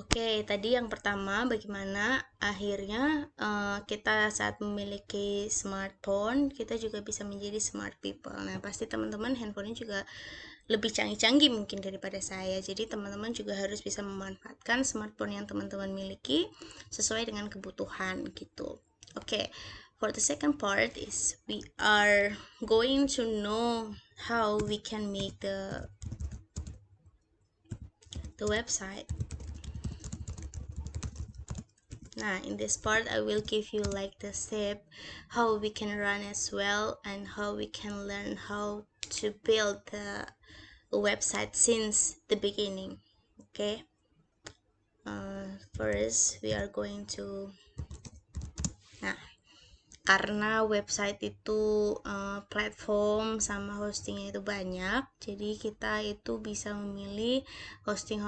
Oke, tadi yang pertama bagaimana akhirnya kita saat memiliki smartphone kita juga bisa menjadi smart people. Nah, pasti teman-teman handphonenya juga lebih canggih-canggih mungkin daripada saya. Jadi teman-teman juga harus bisa memanfaatkan smartphone yang teman-teman miliki sesuai dengan kebutuhan gitu. Oke, for the second part is we are going to know how we can make the website. Now in this part I will give you like the step how we can run as well and how we can learn how to build the website since the beginning. Okay, first we are going to, nah, karena website itu platform sama hostingnya itu banyak, jadi kita itu bisa memilih hosting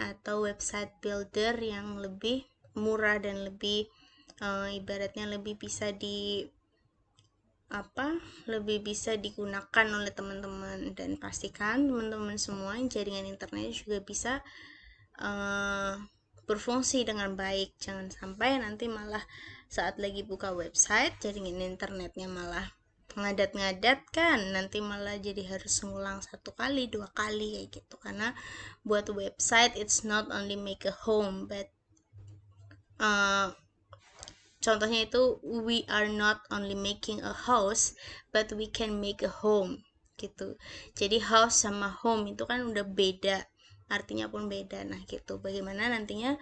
atau website builder yang lebih murah dan lebih ibaratnya lebih bisa lebih bisa digunakan oleh teman-teman. Dan pastikan teman-teman semua jaringan internet juga bisa berfungsi dengan baik. Jangan sampai nanti malah saat lagi buka website jaringan internetnya malah ngadat-ngadat kan, nanti malah jadi harus ngulang 1 kali 2 kali kayak gitu. Karena buat website it's not only make a home but contohnya itu we are not only making a house but we can make a home gitu. Jadi house sama home itu kan udah beda, artinya pun beda. Nah gitu, bagaimana nantinya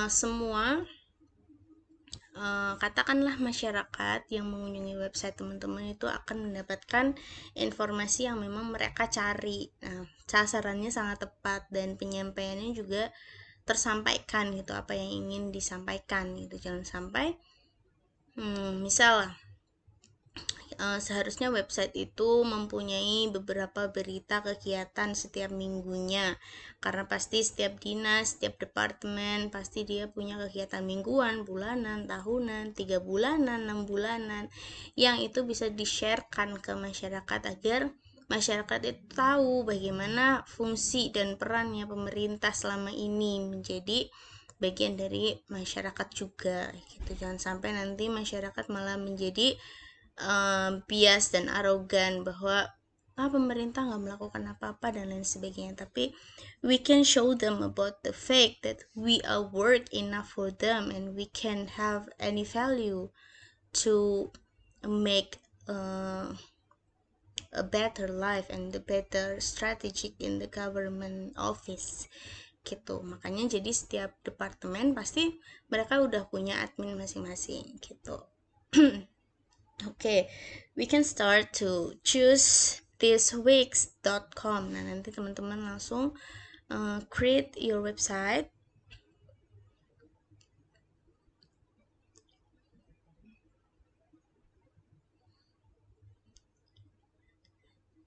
semua katakanlah masyarakat yang mengunjungi website teman-teman itu akan mendapatkan informasi yang memang mereka cari. Nah, sasarannya sangat tepat dan penyampaiannya juga tersampaikan gitu, apa yang ingin disampaikan gitu. Jangan sampai misal seharusnya website itu mempunyai beberapa berita kegiatan setiap minggunya, karena pasti setiap dinas, setiap departemen pasti dia punya kegiatan mingguan, bulanan, tahunan, 3 bulanan, 6 bulanan, yang itu bisa di-sharekan ke masyarakat agar masyarakat itu tahu bagaimana fungsi dan perannya pemerintah selama ini menjadi bagian dari masyarakat juga gitu. Jangan sampai nanti masyarakat malah menjadi bias dan arogan bahwa pemerintah nggak melakukan apa-apa dan lain sebagainya. Tapi we can show them about the fact that we are worth enough for them and we can have any value to make a better life and the better strategic in the government office gitu. Makanya jadi setiap departemen pasti mereka udah punya admin masing-masing gitu. Okay, we can start to choose thisweeks.com. Nah, nanti teman-teman langsung create your website.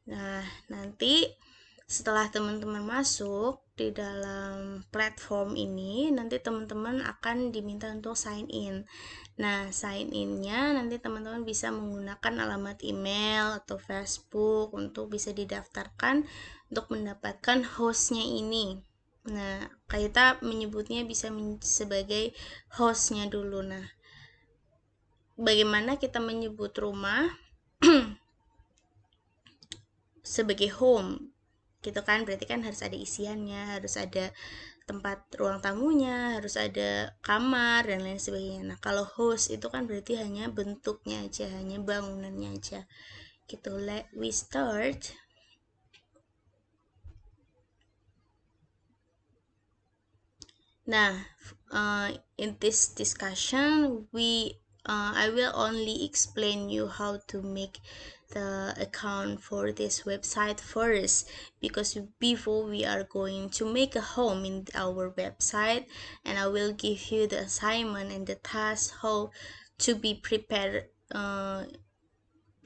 Nah, nanti setelah teman-teman masuk di dalam platform ini, nanti teman-teman akan diminta untuk sign in. Nah, sign in-nya nanti teman-teman bisa menggunakan alamat email atau Facebook untuk bisa didaftarkan untuk mendapatkan hostnya ini. Nah, kita menyebutnya bisa sebagai hostnya dulu. Nah, bagaimana kita menyebut rumah sebagai home gitu kan, berarti kan harus ada isiannya, harus ada tempat ruang tamunya, harus ada kamar dan lain sebagainya. Nah, kalau host itu kan berarti hanya bentuknya aja, hanya bangunannya aja gitu. Let we start. Nah, in this discussion I will only explain you how to make the account for this website first, because before we are going to make a home in our website, and I will give you the assignment and the task how to be prepared,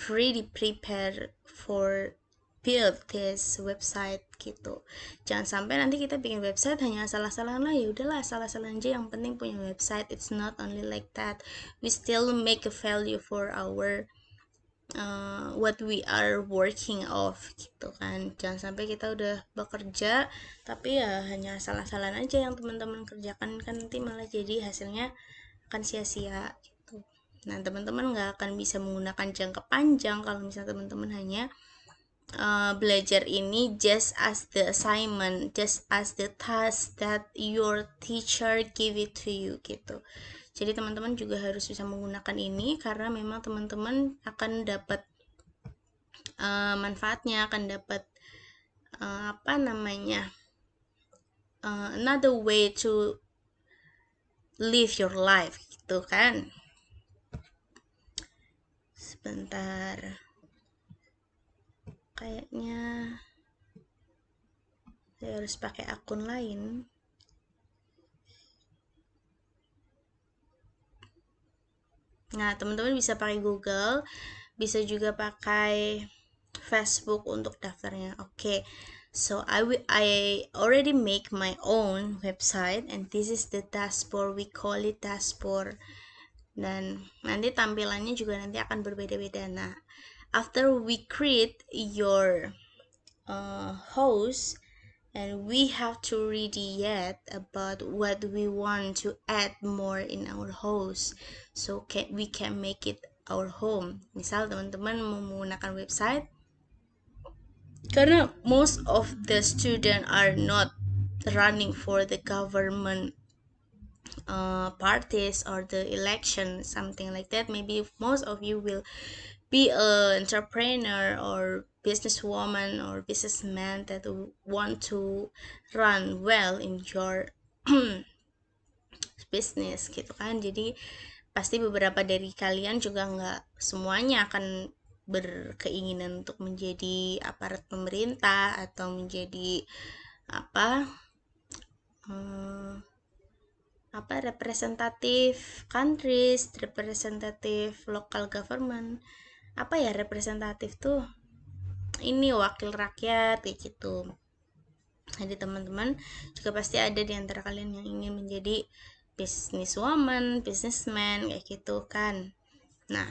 pretty prepared for build this website gitu. Jangan sampai nanti kita bikin website hanya salah-salahan lah, ya udahlah salah-salahan aja, yang penting punya website. It's not only like that. We still make a value for our what we are working of gitu kan. Jangan sampai kita udah bekerja tapi ya hanya asal-asalan aja yang teman-teman kerjakan, kan nanti malah jadi hasilnya akan sia-sia gitu. Nah, teman-teman nggak akan bisa menggunakan jangka panjang kalau misalnya teman-teman hanya belajar ini just as the assignment, just as the task that your teacher give it to you gitu. Jadi teman-teman juga harus bisa menggunakan ini karena memang teman-teman akan dapat manfaatnya, akan dapat apa namanya, another way to live your life gitu kan. Sebentar, kayaknya saya harus pakai akun lain. Nah, teman-teman bisa pakai Google, bisa juga pakai Facebook untuk daftarnya. Oke. So I already make my own website and this is the dashboard, we call it dashboard. Dan nanti tampilannya juga nanti akan berbeda-beda. Nah, after we create your host, and we have to read yet about what we want to add more in our host, so we can make it our home. Misal teman-teman mau menggunakan website, karena most of the student are not running for the government parties or the election, something like that. Maybe most of you will be an entrepreneur or businesswoman or businessman that want to run well in your business gitu kan. Jadi pasti beberapa dari kalian juga nggak semuanya akan berkeinginan untuk menjadi aparat pemerintah atau menjadi apa representatif countries, representatif local government. Apa ya representatif tuh? Ini wakil rakyat kayak gitu. Jadi teman-teman juga pasti ada di antara kalian yang ingin menjadi businesswoman, businessman kayak gitu kan. Nah,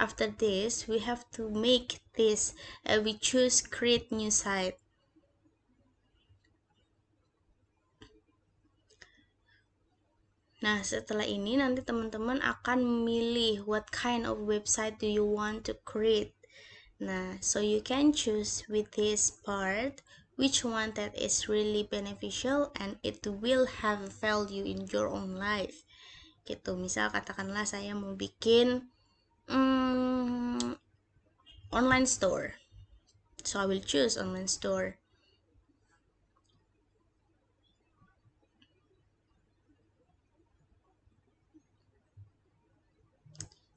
after this we have to make this, we choose create new site. Nah, setelah ini nanti teman-teman akan memilih what kind of website do you want to create. Nah, so you can choose with this part which one that is really beneficial and it will have value in your own life. Gitu, misal katakanlah saya mau bikin online store. So I will choose online store.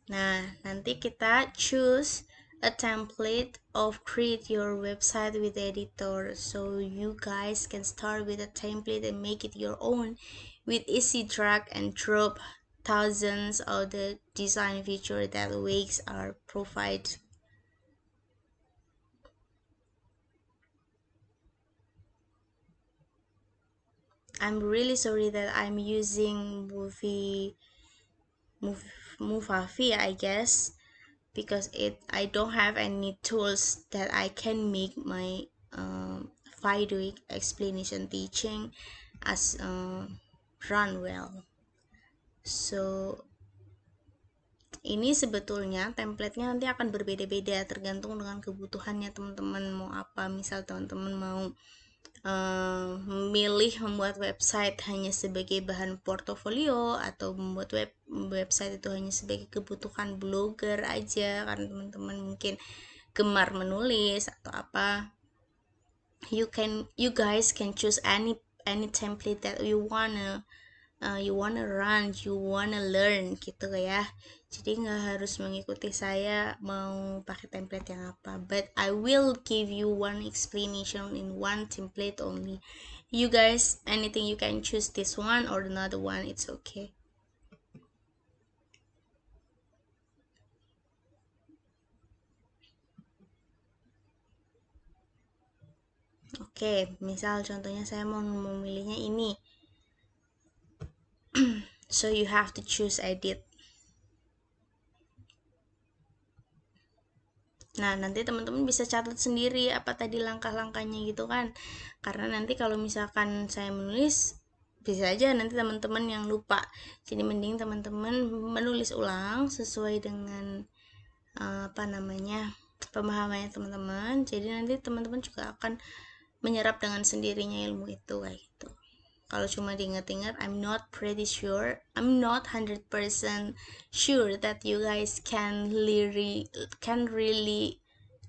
Nah, nanti kita choose a template of create your website with editor. So you guys can start with a template and make it your own with easy drag and drop thousands of the design feature that Wix are provide. I'm really sorry that I'm using Movavi, I guess, because I don't have any tools that I can make my video explanation teaching as run well. So ini sebetulnya template-nya nanti akan berbeda-beda tergantung dengan kebutuhannya teman-teman mau apa. Misal teman-teman mau memilih membuat website hanya sebagai bahan portofolio atau membuat website itu hanya sebagai kebutuhan blogger aja karena teman-teman mungkin gemar menulis atau apa, you guys can choose any template that you wanna run, you wanna learn gitu ya. Jadi nggak harus mengikuti saya mau pakai template yang apa, but I will give you one explanation in one template only. You guys, anything you can choose this one or another one, it's okay. Oke, misal contohnya saya mau memilihnya ini. So you have to choose edit. Nah, nanti teman-teman bisa catat sendiri apa tadi langkah-langkahnya gitu kan. Karena nanti kalau misalkan saya menulis, bisa aja nanti teman-teman yang lupa. Jadi mending teman-teman menulis ulang sesuai dengan apa namanya pemahamannya teman-teman. Jadi nanti teman-teman juga akan menyerap dengan sendirinya ilmu itu kayak gitu. Kalau cuma diingat-ingat, I'm not pretty sure, I'm not 100% sure that you guys can really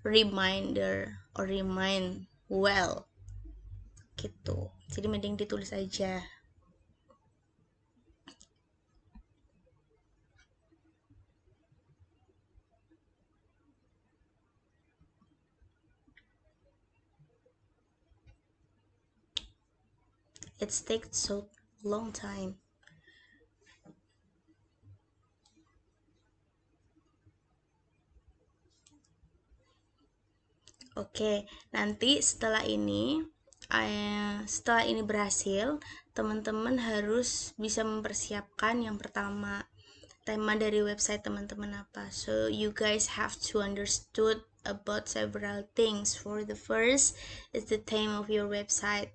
reminder or remind well gitu. Jadi mending ditulis aja. It takes so long time. Oke, nanti setelah ini berhasil, teman-teman harus bisa mempersiapkan yang pertama tema dari website teman-teman apa. So you guys have to understood about several things. For the first is the theme of your website.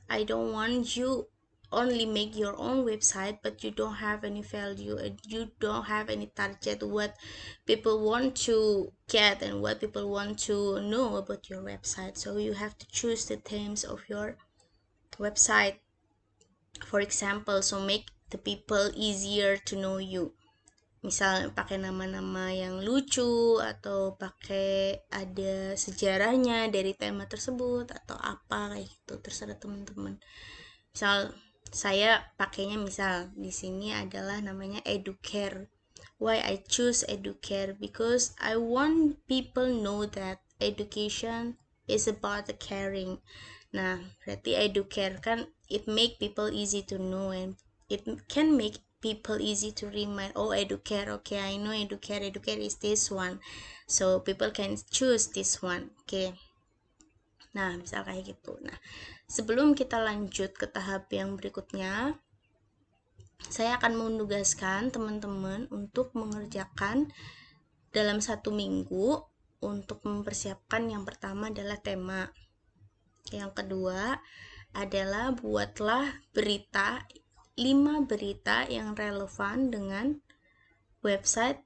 I don't want you only make your own website but you don't have any value and you don't have any target what people want to get and what people want to know about your website. So you have to choose the themes of your website, for example, so make the people easier to know you. Misal pakai nama-nama yang lucu atau pakai ada sejarahnya dari tema tersebut atau apa kayak gitu, terserah teman-teman. Misal saya pakainya misal di sini adalah namanya educare. Why I choose educare? Because I want people know that education is about the caring. Nah, berarti educare kan it make people easy to know and it can make people easy to remind. Oh, educare, okay, I know educare is this one, so people can choose this one. Okay, nah misal kayak gitu. Nah, sebelum kita lanjut ke tahap yang berikutnya, saya akan menugaskan teman-teman untuk mengerjakan dalam 1 minggu untuk mempersiapkan. Yang pertama adalah tema, yang kedua adalah buatlah 5 berita yang relevan dengan website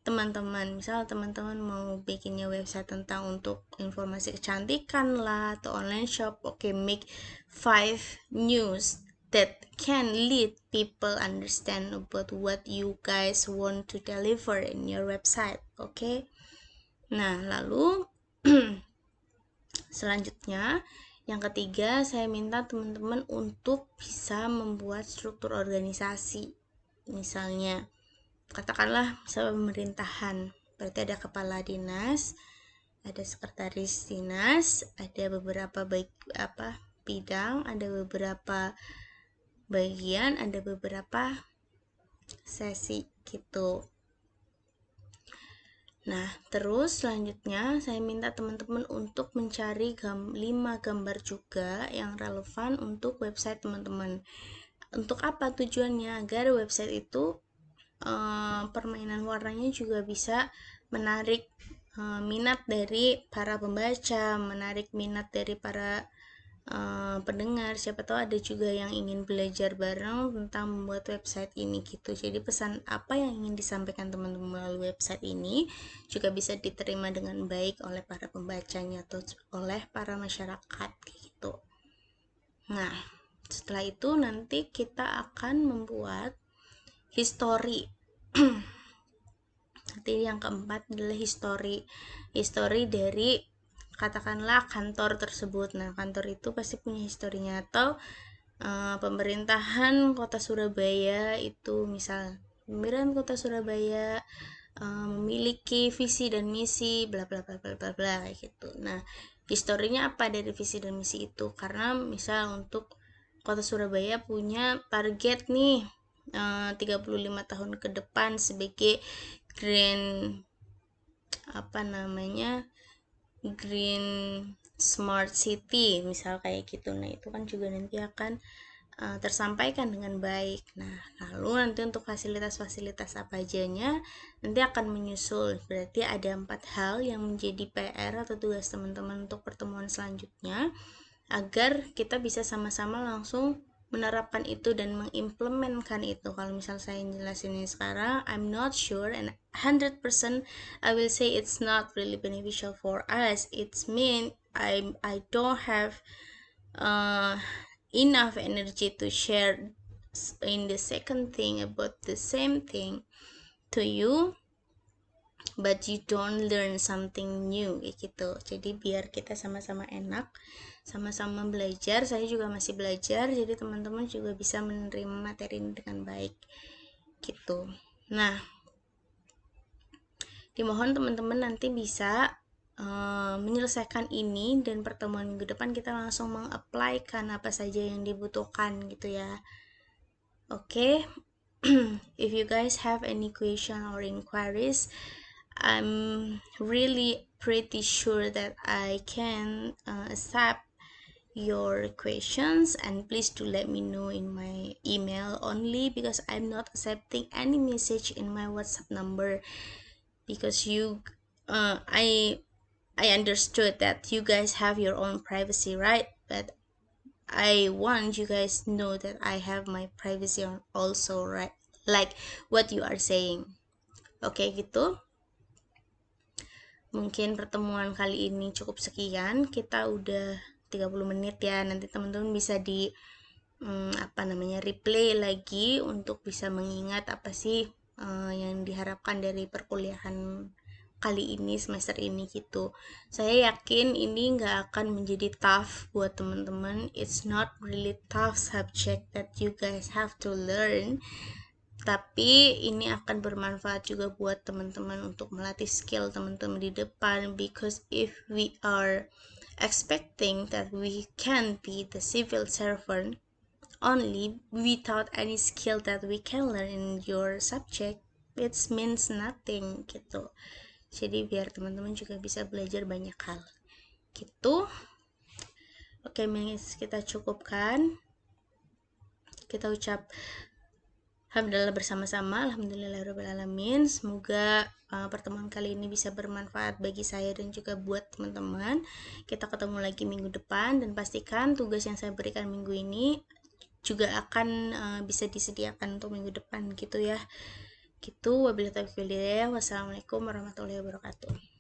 teman-teman. Misal teman-teman mau bikinnya website tentang untuk informasi kecantikan lah atau online shop, oke, make 5 news that can lead people understand about what you guys want to deliver in your website. Oke. Nah, lalu selanjutnya yang ketiga, saya minta teman-teman untuk bisa membuat struktur organisasi. Misalnya katakanlah misal pemerintahan, berarti ada kepala dinas, ada sekretaris dinas, ada beberapa bidang, ada beberapa bagian, ada beberapa sesi gitu. Nah, terus selanjutnya saya minta teman-teman untuk mencari 5 gambar juga yang relevan untuk website teman-teman. Untuk apa tujuannya? Agar website itu permainan warnanya juga bisa menarik minat dari para pembaca, menarik minat dari para pendengar. Siapa tahu ada juga yang ingin belajar bareng tentang membuat website ini gitu. Jadi pesan apa yang ingin disampaikan teman-teman melalui website ini juga bisa diterima dengan baik oleh para pembacanya atau oleh para masyarakat gitu. Nah, setelah itu nanti kita akan membuat history. Nanti yang keempat adalah history dari katakanlah kantor tersebut. Nah, kantor itu pasti punya historinya, atau pemerintahan kota Surabaya itu, misal pemerintahan kota Surabaya memiliki visi dan misi bla bla bla bla bla bla kayak gitu. Nah, historinya apa dari visi dan misi itu? Karena misal untuk kota Surabaya punya target nih 35 tahun ke depan sebagai green green smart city misal kayak gitu. Nah, itu kan juga nanti akan tersampaikan dengan baik. Nah, lalu nanti untuk fasilitas-fasilitas apa ajanya nanti akan menyusul. Berarti ada 4 hal yang menjadi PR atau tugas teman-teman untuk pertemuan selanjutnya, agar kita bisa sama-sama langsung menerapkan itu dan mengimplementkan itu. Kalau misal saya jelasin ini sekarang, I'm not sure and 100% I will say it's not really beneficial for us. It's mean I don't have uh, enough energy to share in the second thing about the same thing to you, but you don't learn something new kayak gitu. Jadi biar kita sama-sama enak, sama-sama belajar. Saya juga masih belajar, jadi teman-teman juga bisa menerima materi ini dengan baik gitu. Nah, dimohon teman-teman nanti bisa menyelesaikan ini, dan pertemuan minggu depan kita langsung mengapplykan apa saja yang dibutuhkan gitu ya. Oke. If you guys have any question or inquiries, I'm really pretty sure that I can accept your questions, and please do let me know in my email only, because I'm not accepting any message in my WhatsApp number, because I understood that you guys have your own privacy, right? But I want you guys know that I have my privacy also, right? Like what you are saying. Oke, gitu. Mungkin pertemuan kali ini cukup sekian. Kita udah 30 menit ya. Nanti teman-teman bisa di replay lagi untuk bisa mengingat apa sih yang diharapkan dari perkuliahan kali ini, semester ini gitu. Saya yakin ini nggak akan menjadi tough buat teman-teman. It's not really tough subject that you guys have to learn, tapi ini akan bermanfaat juga buat teman-teman untuk melatih skill teman-teman di depan, because if we are expecting that we can be the civil servant only without any skill that we can learn in your subject, it means nothing gitu. Jadi biar teman-teman juga bisa belajar banyak hal gitu. Oke, kita cukupkan. Kita ucap alhamdulillah bersama-sama, alhamdulillahirobbilalamin. Semoga pertemuan kali ini bisa bermanfaat bagi saya dan juga buat teman-teman. Kita ketemu lagi minggu depan, dan pastikan tugas yang saya berikan minggu ini juga akan bisa disediakan untuk minggu depan gitu ya. Gitu, wabillahi taufiq wal hidayah. Wassalamualaikum warahmatullahi wabarakatuh.